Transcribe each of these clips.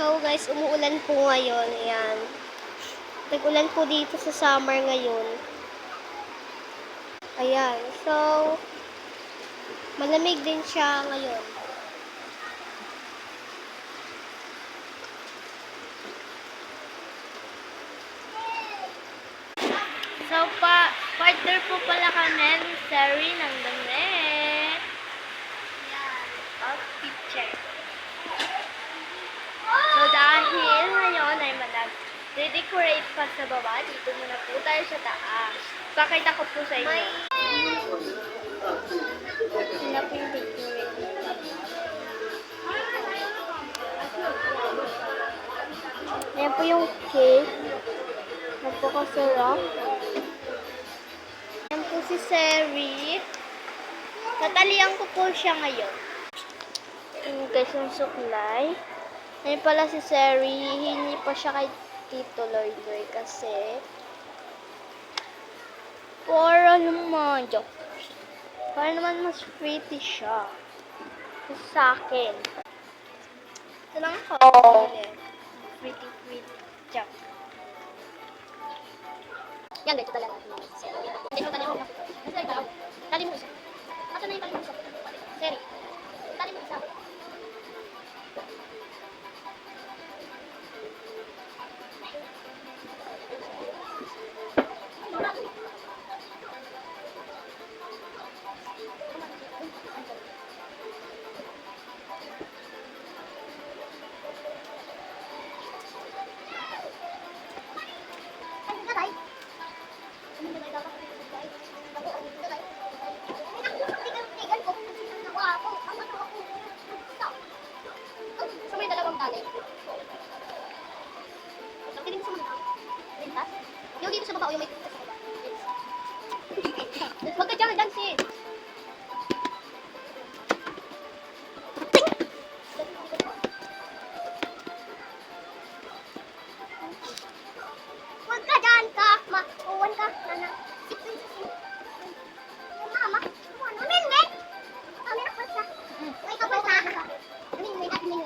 So guys, umuulan po ngayon. Ayan. Nag-ulan po dito sa summer ngayon. Ayan. So, malamig din siya ngayon. So, partner po pala kami ni Sari ng damit. Yan. Outfit check. So, dahil ngayon ay mag-decorate pa sa baba, dito muna po tayo sa taas. Pakita ko po sa inyo. Sila po yung decorate. Ayan po yung cake. Napakasarap. Ayan po si Sari. Tatalian ko po siya ngayon. Ayan guys yung suklay. Ayan pala si Sari. Hihingi pa siya kay Tito Loy kasi para naman para naman mas pretty siya sa akin. Ito lang ako. Pretty siya. Yan guys, ito talaga. Hindi ko kanina. Kasi ikaw, tali mo isa. Asa na yung tali mo isa? Seri, tali mo isa. Yung dito sa baba o yung may dito sa baba. Huwag ka dyan, dansin. Huwag ka dyan ka, ma-uwan ka, nana. Mama, amin, men. Amin ako sa. May kapal sa. Amin, may amin.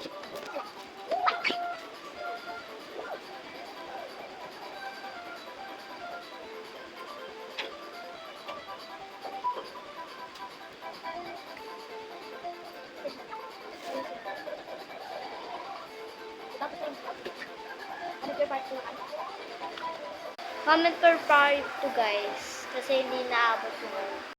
Comment per part 2 guys kasi hindi naabot mo.